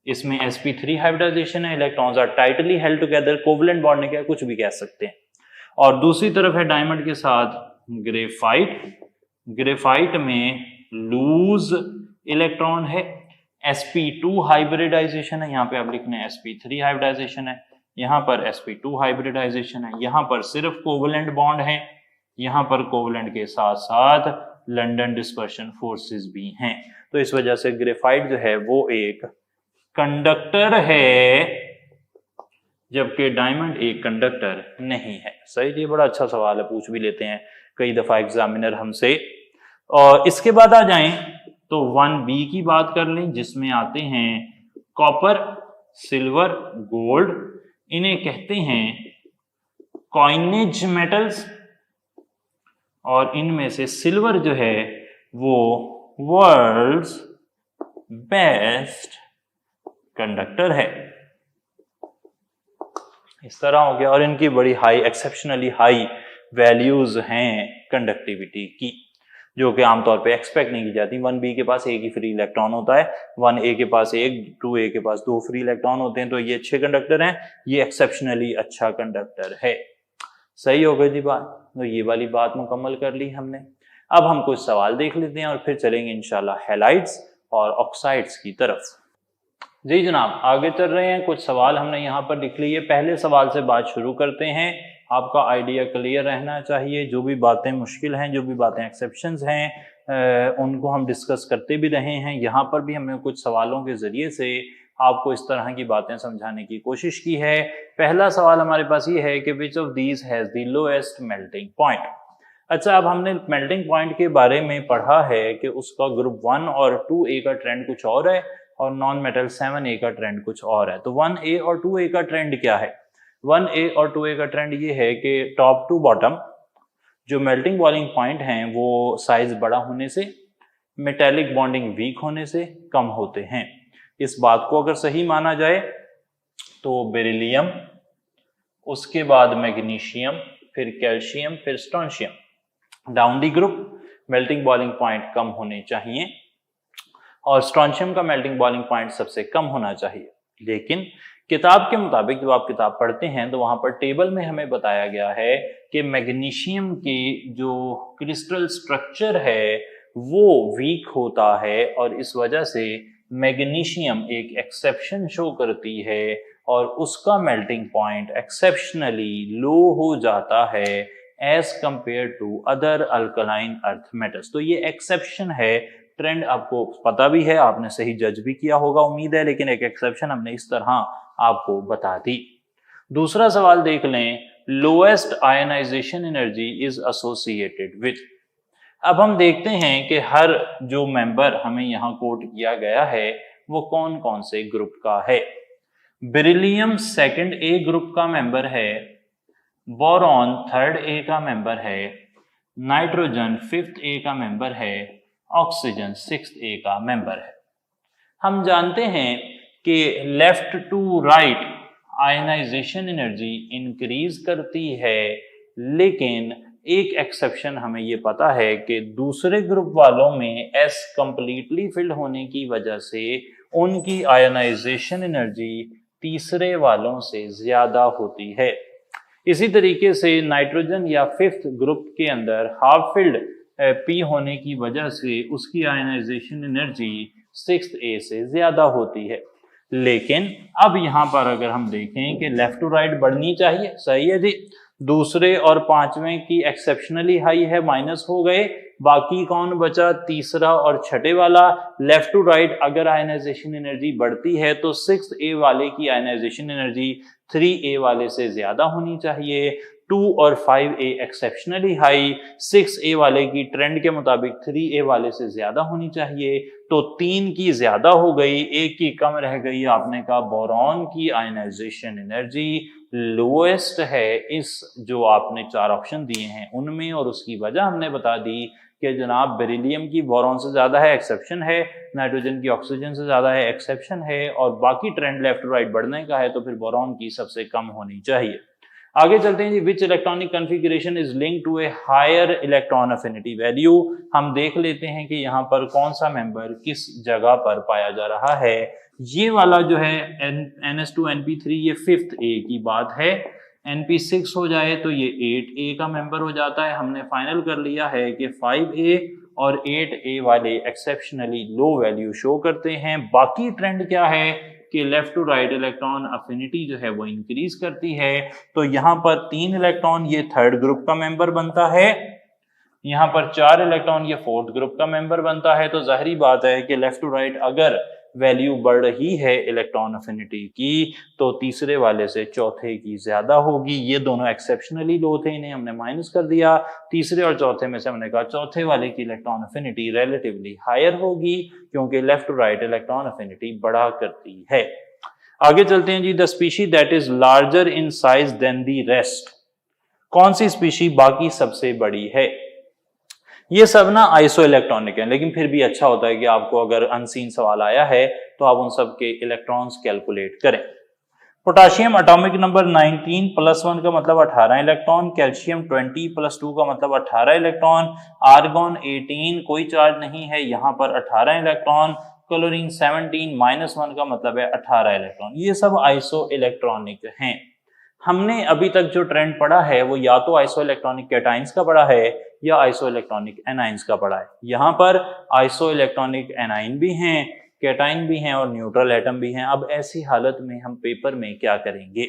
S1: इसमें sp3 हाइब्रिडाइजेशन है, electrons are tightly held together, covalent bond है, क्या कुछ भी कह सकते हैं। और दूसरी तरफ है डायमंड के साथ ग्रेफाइट, ग्रेफाइट में लूज इलेक्ट्रॉन है, sp2 हाइब्रिडाइजेशन है, यहाँ पे आप लिखने sp3 हाइब्रिडाइजेशन है, यहाँ पर sp2 हाइब्रिडाइजेशन है, यहाँ पर सिर्फ कोवलेंट बॉन्ड है, यहाँ पर कोवलेंट के साथ साथ लंडन डिस्पर्शन फोर्सेस भी हैं। तो इस वजह से ग्रेफाइट जो है वो एक कंडक्टर है, जबकि डायमंड एक कंडक्टर नहीं है। सही, ये बड़ा अच्छा सवाल है, पूछ भी लेते हैं कई दफा एग्जामिनर हमसे। और इसके बाद आ जाएं तो 1b की बात कर लें, जिसमें आते हैं कॉपर, सिल्वर, गोल्ड, इन्हें कहते हैं कॉइनेज मेटल्स, और इनमें से सिल्वर जो है वो वर्ल्ड्स बेस्ट कंडक्टर है। इस तरह हो गया, और इनकी बड़ी हाई, एक्सेप्शनली हाई वैल्यूज हैं कंडक्टिविटी की, जो कि आमतौर पे एक्सपेक्ट नहीं की जाती। 1b के पास एक ही फ्री इलेक्ट्रॉन होता है, 1a के पास एक, 2a के पास दो फ्री इलेक्ट्रॉन होते हैं, तो ये अच्छे कंडक्टर हैं, ये एक्सेप्शनली अच्छा कंडक्टर है। सही हो गई जी बात। तो ये वाली बात मुकम्मल कर ली हमने। अब हम कुछ सवाल देख लेते हैं और फिर चलेंगे इंशाल्लाह हैलाइड्स और ऑक्साइड्स की तरफ। जी जनाब, आगे चल रहे हैं, कुछ सवाल हमने यहाँ पर लिख लिए। पहले सवाल से बात शुरू करते हैं। आपका आइडिया क्लियर रहना चाहिए, जो भी बातें मुश्किल हैं, जो भी बातें एक्सेप्शंस हैं, उनको हम डिस्कस करते भी रहे हैं। यहाँ पर भी हमने कुछ सवालों के ज़रिए से आपको इस तरह की बातें समझाने की कोशिश की है। पहला सवाल हमारे पास ये है कि which of these has the lowest melting point. अच्छा, अब हमने मेल्टिंग पॉइंट के बारे में पढ़ा है कि उसका ग्रुप 1 और 2a का ट्रेंड कुछ और है और नॉन मेटल 7a का ट्रेंड कुछ और है। तो 1a और 2a का ट्रेंड क्या है? 1a और 2a का ट्रेंड ये है कि टॉप टू बॉटम जो मेल्टिंग बॉइलिंग पॉइंट हैं वो साइज बड़ा होने से, मेटेलिक बॉन्डिंग वीक होने से कम होते हैं। इस बात को अगर सही माना जाए तो बेरिलियम, उसके बाद मैग्नीशियम, फिर कैल्शियम, फिर strontium, down the group melting boiling point कम होने चाहिए और स्ट्रोंशियम का मेल्टिंग बॉइलिंग पॉइंट सबसे कम होना चाहिए। लेकिन किताब के मुताबिक जब आप किताब पढ़ते हैं तो वहां पर टेबल में हमें बताया गया है कि मैग्नीशियम के जो क्रिस्टल स्ट्रक्चर है वो वीक होता है और इस वजह से मैग्नीशियम एक एक्सेप्शन शो करती है और उसका मेल्टिंग पॉइंट एक्सेप्शनली लो हो जाता है as compared to other alkaline earth metals. तो ये एक्सेप्शन है, ट्रेंड आपको पता भी है, आपने सही जज भी किया होगा उम्मीद है, लेकिन एक एक्सेप्शन हमने इस तरह आपको बता दी। दूसरा सवाल देख लें, lowest ionization energy is associated with. अब हम देखते हैं कि हर जो मेंबर हमें यहाँ कोट किया गया है वो कौन कौन से ग्रुप का है। बेरिलियम सेकंड ए ग्रुप का मेंबर है, बोरॉन थर्ड ए का मेंबर है, नाइट्रोजन फिफ्थ ए का मेंबर है, ऑक्सीजन सिक्स्थ ए का मेंबर है। हम जानते हैं कि left to right ionization energy increase करती है, लेकिन एक एक्सेप्शन हमें ये पता है कि दूसरे ग्रुप वालों में एस कंप्लीटली फिल्ड होने की वजह से उनकी आयनाइजेशन एनर्जी तीसरे वालों से ज्यादा होती है। इसी तरीके से नाइट्रोजन या फिफ्थ ग्रुप के अंदर हाफ फिल्ड पी होने की वजह से उसकी आयनाइजेशन एनर्जी सिक्स्थ ए से ज्यादा होती है। लेकिन अब यहाँ पर अगर हम देखें कि लेफ्ट टू राइट बढ़नी चाहिए, सही है जी, दूसरे और पांचवें की एक्सेप्शनली हाई है, माइनस हो गए, बाकी कौन बचा? तीसरा और छठे वाला। लेफ्ट टू राइट अगर आयनाइजेशन एनर्जी बढ़ती है तो सिक्स्थ ए वाले की आयनाइजेशन एनर्जी 3a वाले से ज्यादा होनी चाहिए। 2 और 5A एक्सेप्शनली हाई, 6A वाले की ट्रेंड के मुताबिक 3A वाले से ज्यादा होनी चाहिए। तो 3 की ज्यादा हो गई, 1 की कम रह गई। आपने कहा बोरॉन की आयनाइजेशन एनर्जी लोएस्ट है इस जो आपने 4 ऑप्शन दिए हैं उनमें, और उसकी वजह हमने बता दी कि जनाब बेरिलियम की बोरॉन से ज्यादा है, एक्सेप्शन है, नाइट्रोजन की ऑक्सीजन से ज्यादा है, एक्सेप्शन है, और बाकी ट्रेंड लेफ्ट टू राइट बढ़ने का है तो फिर बोरॉन की सबसे कम होनी चाहिए। आगे चलते हैं जी, which electronic configuration is link to a higher electron affinity value. हम देख लेते हैं कि यहाँ पर कौन सा मेंबर किस जगह पर पाया जा रहा है। ये वाला जो है NS2NP3 ये 5th A की बात है। NP6 हो जाए तो ये 8A का मेंबर हो जाता है। हमने फाइनल कर लिया है कि 5A और 8A वाले एक्सेप्शनली लो वैल्यू शो करते हैं। बाकी ट्रेंड क्या है कि left to right electron affinity जो है वो इंक्रीज करती है। तो यहाँ पर 3 इलेक्ट्रॉन ये 3rd ग्रुप का मेंबर बनता है, यहाँ पर 4 इलेक्ट्रॉन ये 4th ग्रुप का मेंबर बनता है। तो जाहिर बात है कि लेफ्ट टू राइट अगर वैल्यू बढ़ रही है इलेक्ट्रॉन अफिनिटी की तो तीसरे वाले से चौथे की ज्यादा होगी। ये दोनों एक्सेप्शनली लो थे, इन्हें हमने माइनस कर दिया। तीसरे और चौथे में से हमने कहा चौथे वाले की इलेक्ट्रॉन अफिनिटी रिलेटिवली हायर होगी क्योंकि left to right electron affinity बढ़ा करती है। आगे चलते हैं जी, the species that is larger in size than the rest. कौन सी स्पीशी बाकी सबसे बड़ी है? ये सब ना आइसो इलेक्ट्रॉनिक है, लेकिन फिर भी अच्छा होता है कि आपको अगर अनसीन सवाल आया है तो आप उन सब के इलेक्ट्रॉन्स कैलकुलेट करें। पोटाशियम एटॉमिक नंबर 19 +1 का मतलब 18 इलेक्ट्रॉन, कैल्शियम 20 +2 का मतलब 18 इलेक्ट्रॉन, आर्गॉन 18 कोई चार्ज नहीं है यहाँ पर 18 इलेक्ट्रॉन, क्लोरीन 17 -1 का मतलब है 18 इलेक्ट्रॉन। ये सब आइसो इलेक्ट्रॉनिक हैं। हमने अभी तक जो ट्रेंड पढ़ा है वो या तो आइसो इलेक्ट्रॉनिक कैटाइंस का पढ़ा है या आइसो इलेक्ट्रॉनिक एनाइंस का पढ़ा है। यहाँ पर आइसो इलेक्ट्रॉनिक एनाइन भी हैं, कैटाइन भी हैं और न्यूट्रल एटम भी हैं। अब ऐसी हालत में हम पेपर में क्या करेंगे?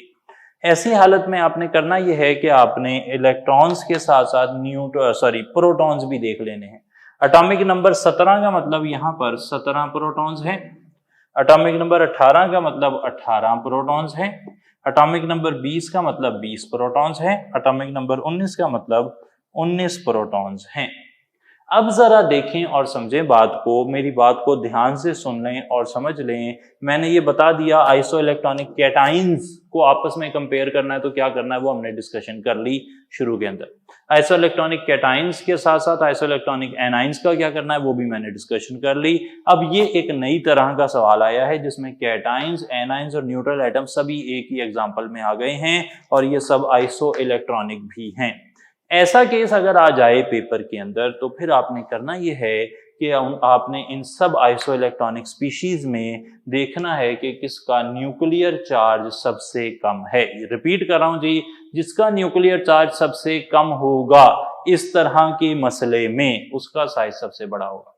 S1: ऐसी हालत में आपने करना यह है कि आपने इलेक्ट्रॉन्स के साथ साथ प्रोटॉन्स भी देख लेने हैं। एटॉमिक नंबर 17 का मतलब यहाँ पर 17 प्रोटॉन्स हैं, एटॉमिक नंबर 18 का मतलब 18 प्रोटॉन्स हैं, एटॉमिक नंबर 20 का मतलब 20 प्रोटॉन्स हैं, एटॉमिक नंबर 19 का मतलब 19 प्रोटॉन्स हैं। अब जरा देखें और समझें बात को, मेरी बात को ध्यान से सुन लें और समझ लें। मैंने ये बता दिया आइसो इलेक्ट्रॉनिक कैटाइंस को आपस में कंपेयर करना है तो क्या करना है वो हमने डिस्कशन कर ली शुरू के अंदर। आइसो इलेक्ट्रॉनिक कैटाइंस के साथ साथ आइसो इलेक्ट्रॉनिक एनाइंस का क्या करना है वो भी मैंने डिस्कशन कर ली। अब ये एक नई तरह का सवाल आया है जिसमें कैटाइंस, एनाइंस और न्यूट्रल एटम सभी एक ही एग्जाम्पल में आ गए हैं और ये सब आइसो इलेक्ट्रॉनिक भी हैं। ऐसा केस अगर आ जाए पेपर के अंदर तो फिर आपने करना यह है कि आपने इन सब आइसो इलेक्ट्रॉनिक स्पीशीज में देखना है कि किसका न्यूक्लियर चार्ज सबसे कम है। रिपीट कर रहा हूं जी, जिसका न्यूक्लियर चार्ज सबसे कम होगा इस तरह के मसले में उसका साइज सबसे बड़ा होगा।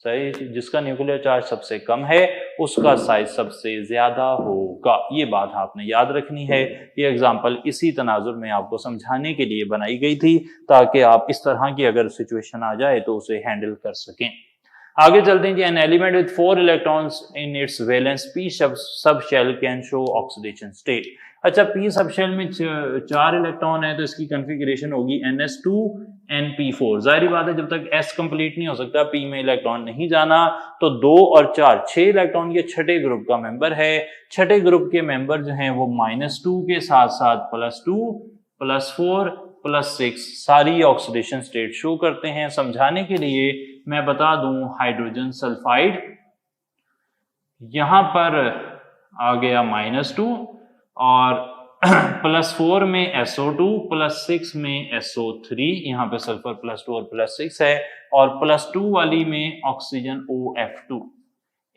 S1: सही, जिसका न्यूक्लियर चार्ज सबसे कम है उसका साइज सबसे ज्यादा होगा। ये बात आपने याद रखनी है। ये एग्जांपल इसी तनाजुर में आपको समझाने के लिए बनाई गई थी ताकि आप इस तरह की अगर सिचुएशन आ जाए तो उसे हैंडल कर सकें। आगे चलते हैं जी, an element with 4 electrons in its valence p sub shell can show oxidation state. अच्छा, p सब शेल में 4 इलेक्ट्रॉन है तो इसकी कॉन्फ़िगरेशन होगी NS2NP4। जाहिर बात है जब तक s कंप्लीट नहीं हो सकता p में इलेक्ट्रॉन नहीं जाना। तो 2 और 4 6 इलेक्ट्रॉन के छठे ग्रुप का मेंबर है। छठे ग्रुप के मेंबर जो हैं वो -2 के साथ साथ +2 +4 +6 सारी ऑक्सीडेशन स्टेट शो करते हैं। समझाने के लिए मैं बता दूं, हाइड्रोजन सल्फाइड यहां पर आ गया -2 और +4 में SO2 +6 में SO3, यहाँ पे सल्फर +2 और +6 है और +2 वाली में oxygen OF2,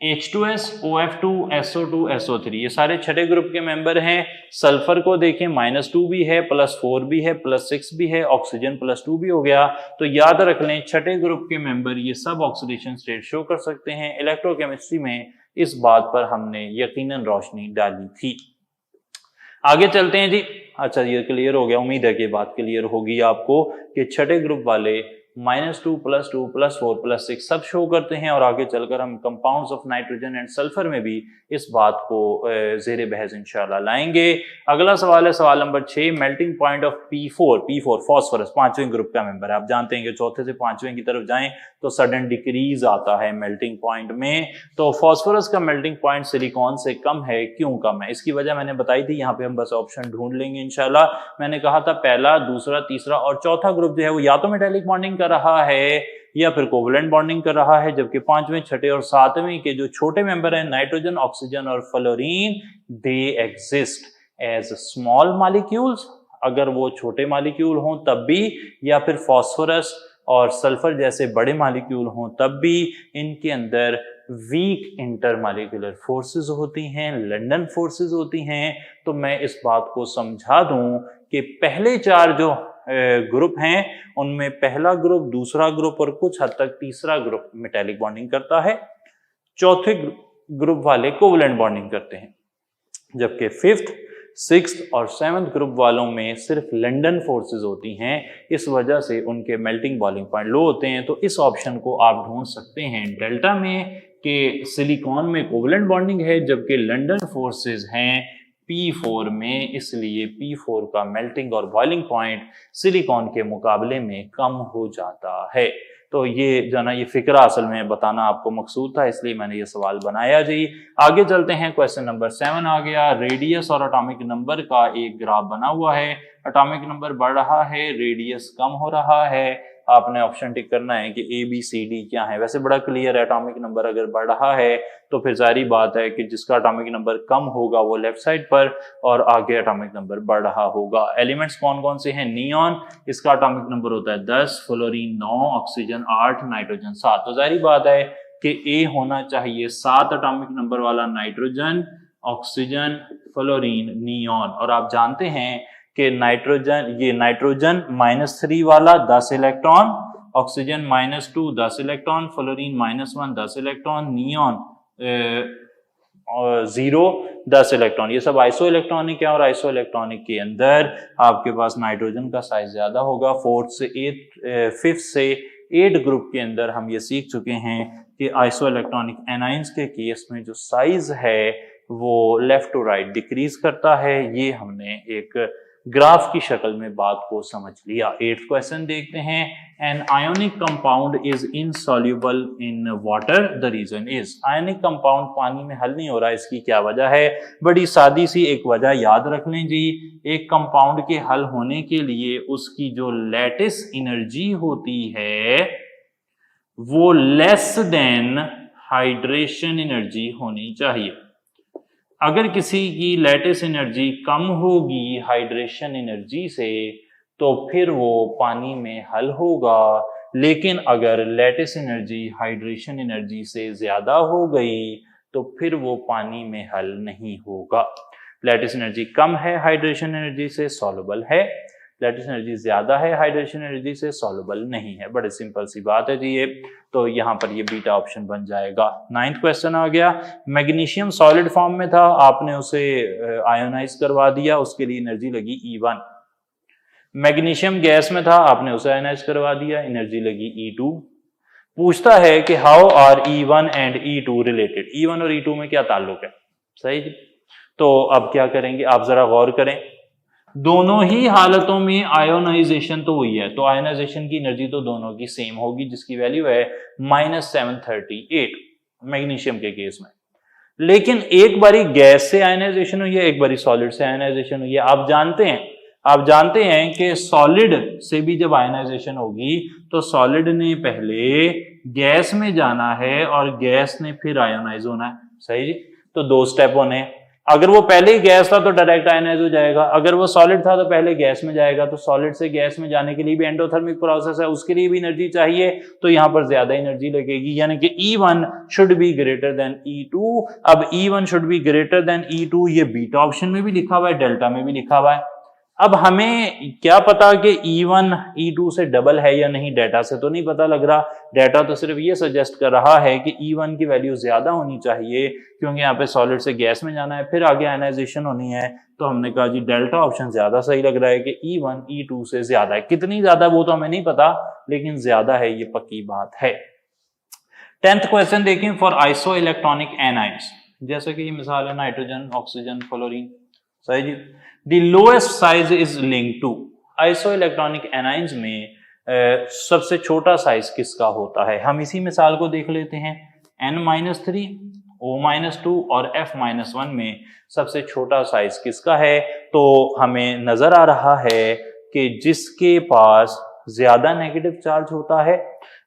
S1: H2S, OF2, SO2, SO3 ये सारे छठे ग्रुप के मेंबर हैं। सल्फर को देखें -2 भी है, +4 भी है, +6 भी है, ऑक्सीजन +2 भी हो गया। तो याद रख लें छठे ग्रुप के मेंबर ये सब ऑक्सीडेशन स्टेट शो कर सकते हैं। इलेक्ट्रोकेमिस्ट्री में इस बात पर हमने यकीनन रोशनी डाली थी। आगे चलते हैं जी। अच्छा, ये क्लियर हो गया, उम्मीद है कि बात क्लियर होगी आपको कि छठे ग्रुप वाले -2 +2 +4 +6 सब शो करते हैं और आगे चलकर हम compounds of nitrogen and sulphur में भी इस बात को ज़ेरे बहस इंशाल्लाह लाएंगे। अगला सवाल है सवाल number 6, melting point of P4 phosphorus 5वें ग्रुप का मेंबर है। आप जानते हैं कि चौथे से 5वें की तरफ जाएं तो सडन डिक्रीज आता है मेल्टिंग पॉइंट में। तो फॉस्फोरस का मेल्टिंग पॉइंट सिलिकॉन से कम है, क्यों कम है? इसकी वजह मैंने बताई थी, यहाँ पे हम बस ऑप्शन ढूंढ लेंगे इंशाल्लाह। मैंने कहा था पहला, दूसरा, तीसरा और चौथा ग्रुप जो है वो या तो मेटालिक बॉन्डिंग कर रहा है या फिर कोवलेंट बॉन्डिंग कर रहा है, जबकि 5वें, 6ठे और 7वें के जो छोटे मेंबर हैं नाइट्रोजन, ऑक्सीजन और fluorine, they exist as small molecules, अगर वो छोटे मॉलिक्यूल हों तब भी, या फिर फॉस्फोरस और सल्फर जैसे बड़े मॉलिक्यूल हों तब भी। इनके अंदर वीक इंटरमॉलिक्यूलर फोर्सेस होती हैं, लंदन फोर्सेस होती हैं। तो मैं इस बात को समझा दूं कि पहले 4 जो ग्रुप हैं उनमें पहला ग्रुप, दूसरा ग्रुप और कुछ हद तक तीसरा ग्रुप मेटालिक बॉन्डिंग करता है, चौथे ग्रुप वाले कोवलेंट बॉन्डिंग करते हैं, जबकि 5th, 6th और 7th ग्रुप वालों में सिर्फ लंदन फोर्सेस होती हैं। इस वजह से उनके मेल्टिंग बॉइलिंग पॉइंट लो होते हैं। तो इस ऑप्शन को आप ढूंढ सकते हैं डेल्टा में कि सिलिकॉन में कोवलेंट बॉन्डिंग है जबकि लंदन फोर्सेस हैं P4 में, इसलिए P4 का मेल्टिंग और बॉइलिंग पॉइंट सिलिकॉन के मुकाबले में कम हो जाता है। तो ये जो ना, ये फिक्रा असल में बताना आपको मकसूद था, इसलिए मैंने ये सवाल बनाया जी। आगे चलते हैं, क्वेश्चन नंबर 7 आ गया। रेडियस और एटॉमिक नंबर का एक ग्राफ बना हुआ है, एटॉमिक नंबर बढ़ रहा है, रेडियस कम हो रहा है। आपने ऑप्शन टिक करना है कि ABCD क्या है। वैसे बड़ा क्लियर है, एटॉमिक नंबर अगर बढ़ रहा है तो फिर जारी बात है कि जिसका एटॉमिक नंबर कम होगा वो लेफ्ट साइड पर और आगे एटॉमिक नंबर बढ़ रहा होगा। एलिमेंट्स कौन कौन से हैं? नियॉन, इसका एटॉमिक नंबर होता है 10, फ्लोरीन 9, ऑक्सीजन 8, नाइट्रोजन 7। तो जारी बात है कि ए होना चाहिए 7 एटॉमिक नंबर वाला नाइट्रोजन, ऑक्सीजन, फ्लोरीन, नियॉन। और आप जानते हैं कि नाइट्रोजन, ये नाइट्रोजन -3 वाला 10 electron, oxygen -2 10 electron, fluorine -1 10 electron, neon 0 10 electron. ये सब आइसो इलेक्ट्रॉनिक है और आइसो इलेक्ट्रॉनिक के अंदर आपके पास नाइट्रोजन का साइज ज्यादा होगा। 5th से 8 ग्रुप के अंदर हम ये सीख चुके हैं कि आइसो इलेक्ट्रॉनिक एनाइंस के केस में जो साइज है वो लेफ्ट टू राइट डिक्रीज करता है। ये हमने एक ग्राफ की शक्ल में बात को समझ लिया। 8th क्वेश्चन देखते हैं। An ionic compound is insoluble in water, the reason is. Ionic compound पानी में हल नहीं हो रहा, इसकी क्या वजह है? बड़ी सादी सी एक वजह याद रख लें जी। एक कंपाउंड के हल होने के लिए उसकी जो लैटिस एनर्जी होती है वो लेस देन हाइड्रेशन एनर्जी होनी चाहिए। अगर किसी की लैटिस एनर्जी कम होगी हाइड्रेशन एनर्जी से तो फिर वो पानी में हल होगा, लेकिन अगर लैटिस एनर्जी हाइड्रेशन एनर्जी से ज्यादा हो गई तो फिर वो पानी में हल नहीं होगा। लैटिस एनर्जी कम है हाइड्रेशन एनर्जी से, सॉल्युबल है। लैटिस एनर्जी ज्यादा है हाइड्रेशन एनर्जी से, सॉल्युबल नहीं है। बड़े सिंपल सी बात है जी ये। तो यहाँ पर ये बीटा ऑप्शन बन जाएगा। 9th क्वेश्चन आ गया। मैग्नीशियम सॉलिड फॉर्म में था, आपने उसे आयोनाइज करवा दिया, उसके लिए एनर्जी लगी E1। मैग्नीशियम गैस में था, आपने उसे आयोनाइज करवा दिया, एनर्जी लगी E2। पूछता है कि how are E1 and E2 related. E1 और E2 में क्या ताल्लुक है? सही जी। तो अब क्या करेंगे, आप जरा गौर करें। दोनों ही हालतों में आयोनाइजेशन तो हुई है, तो आयोनाइजेशन की एनर्जी तो दोनों की सेम होगी, जिसकी वैल्यू है -738 मैग्नीशियम के केस में। लेकिन एक बारी गैस से आयोनाइजेशन हुई है, एक बारी सॉलिड से आयोनाइजेशन हुई है। आप जानते हैं कि सॉलिड से भी जब आयोनाइजेशन होगी तो सॉलिड ने पहले गैस में जाना है और गैस ने फिर आयोनाइज होना है। सही जी। तो 2 स्टेप होने। अगर वो पहले ही गैस था तो डायरेक्ट आयोनाइज हो जाएगा, अगर वो सॉलिड था तो पहले गैस में जाएगा। तो सॉलिड से गैस में जाने के लिए भी एंडोथर्मिक प्रोसेस है, उसके लिए भी एनर्जी चाहिए, तो यहां पर ज्यादा एनर्जी लगेगी, यानी कि E1 should be greater than E2। अब E1 should be greater than E2, ये बीटा ऑप्शन में भी लिखा हुआ है, डेल्टा में भी लिखा हुआ है। अब हमें क्या पता कि E1 E2 से डबल है या नहीं, डाटा से तो नहीं पता लग रहा। डाटा तो सिर्फ ये सजेस्ट कर रहा है कि E1 की वैल्यू ज्यादा होनी चाहिए, क्योंकि यहाँ पे सॉलिड से गैस में जाना है, फिर आगे आयनाइजेशन होनी है। तो हमने कहा जी डेल्टा ऑप्शन ज्यादा सही लग रहा है कि E1 E2 से ज्यादा है। कितनी ज्यादा वो तो हमें नहीं पता, लेकिन ज्यादा है ये पक्की बात है। 10th क्वेश्चन देखें, फॉर आइसो इलेक्ट्रॉनिक एनाइंस, जैसे कि ये मिसाल है नाइट्रोजन, ऑक्सीजन, फ्लोरीन, सही जी। The lowest size is link to, isoelectronic anions में सबसे छोटा साइज किसका होता है। हम इसी मिसाल को देख लेते हैं। N-3, O-2 और F-1 में सबसे छोटा साइज किसका है। तो हमें नजर आ रहा है कि जिसके पास ज्यादा नेगेटिव चार्ज होता है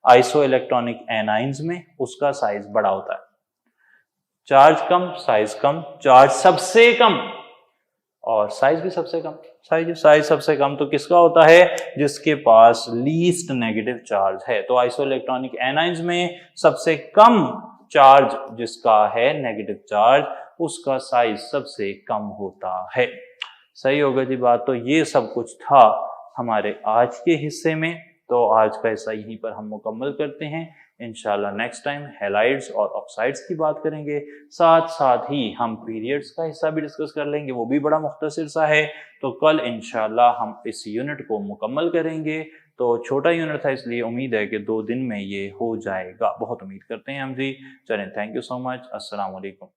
S1: आइसो इलेक्ट्रॉनिक एनाइंस में, उसका साइज बड़ा होता है। चार्ज कम, साइज कम, चार्ज सबसे कम और साइज भी सबसे कम। साइज सबसे कम तो किसका होता है, जिसके पास लीस्ट नेगेटिव चार्ज है। तो आइसो इलेक्ट्रॉनिक एनाइंस में सबसे कम चार्ज जिसका है नेगेटिव चार्ज, उसका साइज सबसे कम होता है। सही होगा जी बात। तो ये सब कुछ था हमारे आज के हिस्से में। तो आज का हिस्सा यहीं पर हम मुकम्मल करते हैं। इंशाल्लाह नेक्स्ट टाइम हैलाइड्स और ऑक्साइड्स की बात करेंगे। साथ साथ ही हम पीरियड्स का हिस्सा भी डिस्कस कर लेंगे, वो भी बड़ा मुख्तसर सा है। तो कल इंशाल्लाह हम इस यूनिट को मुकम्मल करेंगे। तो छोटा यूनिट था, इसलिए उम्मीद है कि 2 दिन में ये हो जाएगा। बहुत उम्मीद करते हैं हम जी। चलें, थैंक यू सो मच। अस्सलाम वालेकुम।